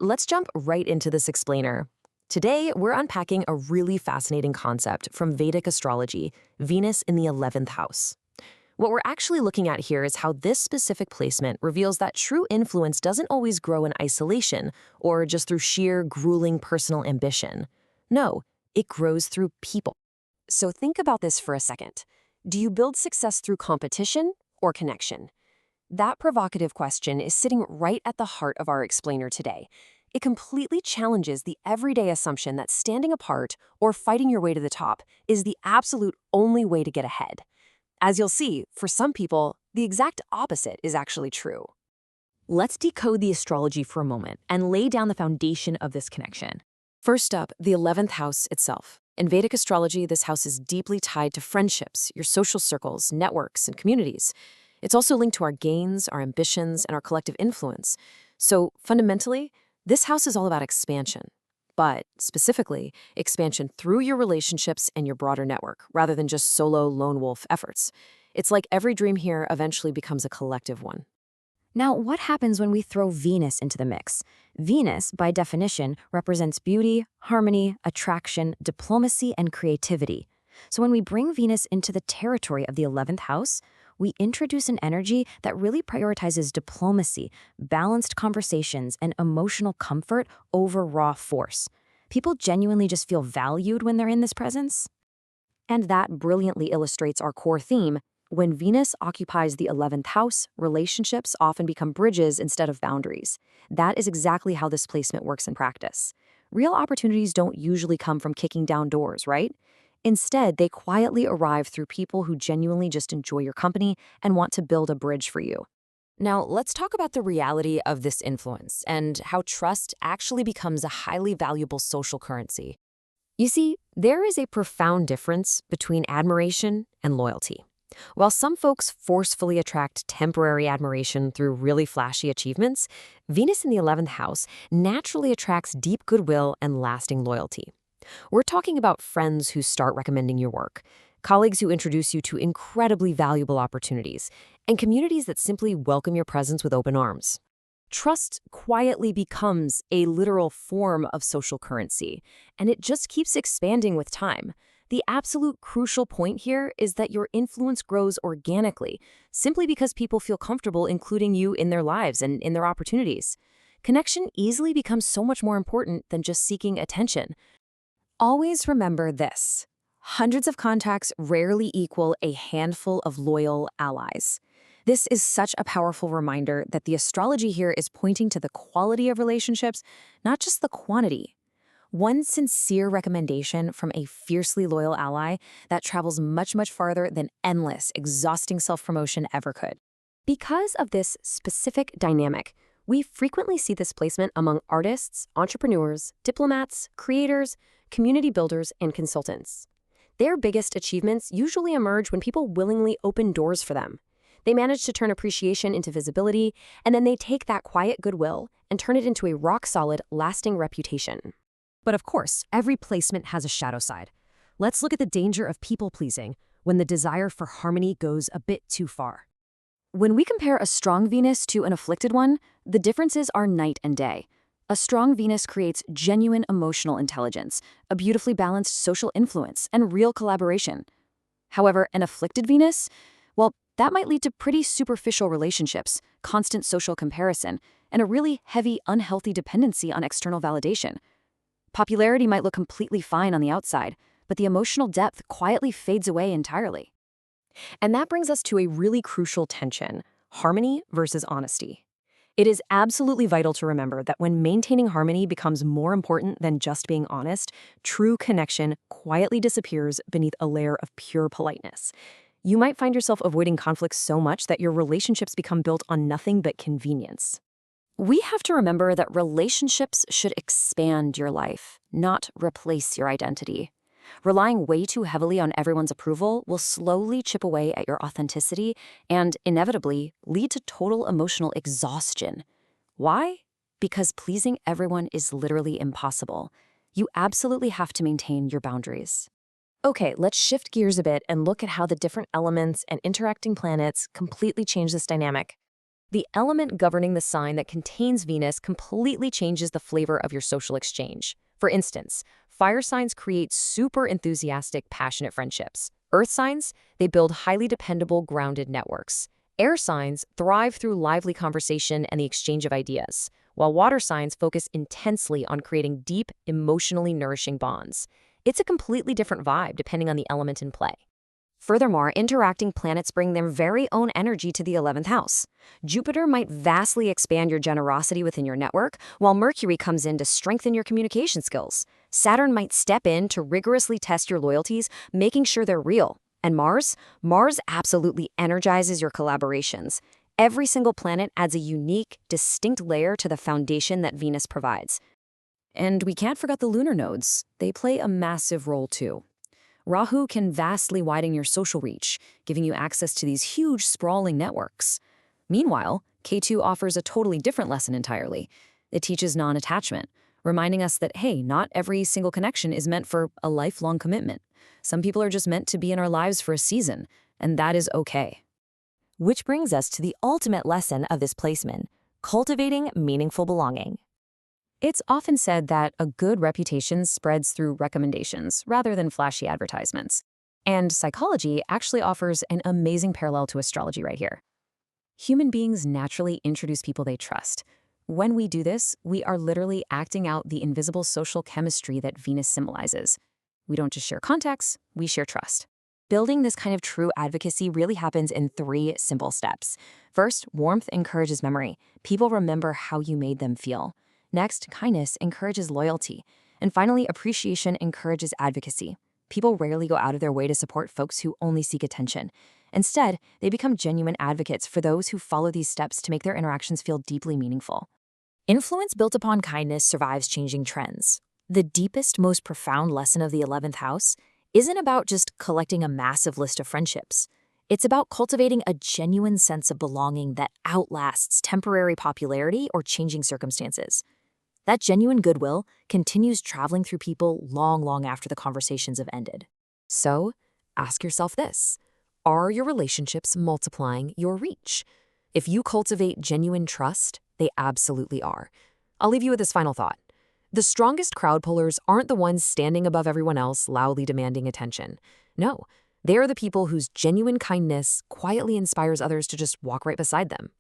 let's jump right into this explainer. Today, we're unpacking a really fascinating concept from Vedic astrology, Venus in the 11th house. What we're actually looking at here is how this specific placement reveals that true influence doesn't always grow in isolation or just through sheer, grueling personal ambition. No, it grows through people. So think about this for a second. Do you build success through competition or connection? That provocative question is sitting right at the heart of our explainer today. It completely challenges the everyday assumption that standing apart or fighting your way to the top is the absolute only way to get ahead. As you'll see, for some people, the exact opposite is actually true. Let's decode the astrology for a moment and lay down the foundation of this connection. First up, the 11th house itself. In Vedic astrology, this house is deeply tied to friendships, your social circles, networks, and communities. It's also linked to our gains, our ambitions, and our collective influence. So fundamentally, this house is all about expansion. But specifically, expansion through your relationships and your broader network, rather than just solo lone wolf efforts. It's like every dream here eventually becomes a collective one. Now, what happens when we throw Venus into the mix? Venus, by definition, represents beauty, harmony, attraction, diplomacy, and creativity. So when we bring Venus into the territory of the 11th house, we introduce an energy that really prioritizes diplomacy, balanced conversations, and emotional comfort over raw force. People genuinely just feel valued when they're in this presence. And that brilliantly illustrates our core theme. When Venus occupies the 11th house, relationships often become bridges instead of boundaries. That is exactly how this placement works in practice. Real opportunities don't usually come from kicking down doors, right? Instead, they quietly arrive through people who genuinely just enjoy your company and want to build a bridge for you. Now, let's talk about the reality of this influence and how trust actually becomes a highly valuable social currency. You see, there is a profound difference between admiration and loyalty. While some folks forcefully attract temporary admiration through really flashy achievements, Venus in the 11th house naturally attracts deep goodwill and lasting loyalty. We're talking about friends who start recommending your work, colleagues who introduce you to incredibly valuable opportunities, and communities that simply welcome your presence with open arms. Trust quietly becomes a literal form of social currency, and it just keeps expanding with time. The absolute crucial point here is that your influence grows organically, simply because people feel comfortable including you in their lives and in their opportunities. Connection easily becomes so much more important than just seeking attention. Always remember this: hundreds of contacts rarely equal a handful of loyal allies. This is such a powerful reminder that the astrology here is pointing to the quality of relationships, not just the quantity. One sincere recommendation from a fiercely loyal ally that travels much, much farther than endless, exhausting self-promotion ever could. Because of this specific dynamic, we frequently see this placement among artists, entrepreneurs, diplomats, creators, community builders, and consultants. Their biggest achievements usually emerge when people willingly open doors for them. They manage to turn appreciation into visibility, and then they take that quiet goodwill and turn it into a rock-solid, lasting reputation. But of course, every placement has a shadow side. Let's look at the danger of people-pleasing when the desire for harmony goes a bit too far. When we compare a strong Venus to an afflicted one, the differences are night and day. A strong Venus creates genuine emotional intelligence, a beautifully balanced social influence, and real collaboration. However, an afflicted Venus, well, that might lead to pretty superficial relationships, constant social comparison, and a really heavy, unhealthy dependency on external validation. Popularity might look completely fine on the outside, but the emotional depth quietly fades away entirely. And that brings us to a really crucial tension: harmony versus honesty. It is absolutely vital to remember that when maintaining harmony becomes more important than just being honest, true connection quietly disappears beneath a layer of pure politeness. You might find yourself avoiding conflicts so much that your relationships become built on nothing but convenience. We have to remember that relationships should expand your life, not replace your identity. Relying way too heavily on everyone's approval will slowly chip away at your authenticity and, inevitably, lead to total emotional exhaustion. Why? Because pleasing everyone is literally impossible. You absolutely have to maintain your boundaries. Okay, let's shift gears a bit and look at how the different elements and interacting planets completely change this dynamic. The element governing the sign that contains Venus completely changes the flavor of your social exchange. For instance, fire signs create super enthusiastic, passionate friendships. Earth signs, they build highly dependable, grounded networks. Air signs thrive through lively conversation and the exchange of ideas, while water signs focus intensely on creating deep, emotionally nourishing bonds. It's a completely different vibe depending on the element in play. Furthermore, interacting planets bring their very own energy to the 11th house. Jupiter might vastly expand your generosity within your network, while Mercury comes in to strengthen your communication skills. Saturn might step in to rigorously test your loyalties, making sure they're real. And Mars? Mars absolutely energizes your collaborations. Every single planet adds a unique, distinct layer to the foundation that Venus provides. And we can't forget the lunar nodes. They play a massive role too. Rahu can vastly widen your social reach, giving you access to these huge, sprawling networks. Meanwhile, Ketu offers a totally different lesson entirely. It teaches non-attachment, reminding us that, hey, not every single connection is meant for a lifelong commitment. Some people are just meant to be in our lives for a season, and that is okay. Which brings us to the ultimate lesson of this placement: cultivating meaningful belonging. It's often said that a good reputation spreads through recommendations rather than flashy advertisements. And psychology actually offers an amazing parallel to astrology right here. Human beings naturally introduce people they trust. When we do this, we are literally acting out the invisible social chemistry that Venus symbolizes. We don't just share contacts, we share trust. Building this kind of true advocacy really happens in 3 simple steps. First, warmth encourages memory. People remember how you made them feel. Next, kindness encourages loyalty. And finally, appreciation encourages advocacy. People rarely go out of their way to support folks who only seek attention. Instead, they become genuine advocates for those who follow these steps to make their interactions feel deeply meaningful. Influence built upon kindness survives changing trends. The deepest, most profound lesson of the 11th house isn't about just collecting a massive list of friendships. It's about cultivating a genuine sense of belonging that outlasts temporary popularity or changing circumstances. That genuine goodwill continues traveling through people long after the conversations have ended. So, ask yourself this: are your relationships multiplying your reach? If you cultivate genuine trust, they absolutely are. I'll leave you with this final thought. The strongest crowd pullers aren't the ones standing above everyone else loudly demanding attention. No, they are the people whose genuine kindness quietly inspires others to just walk right beside them,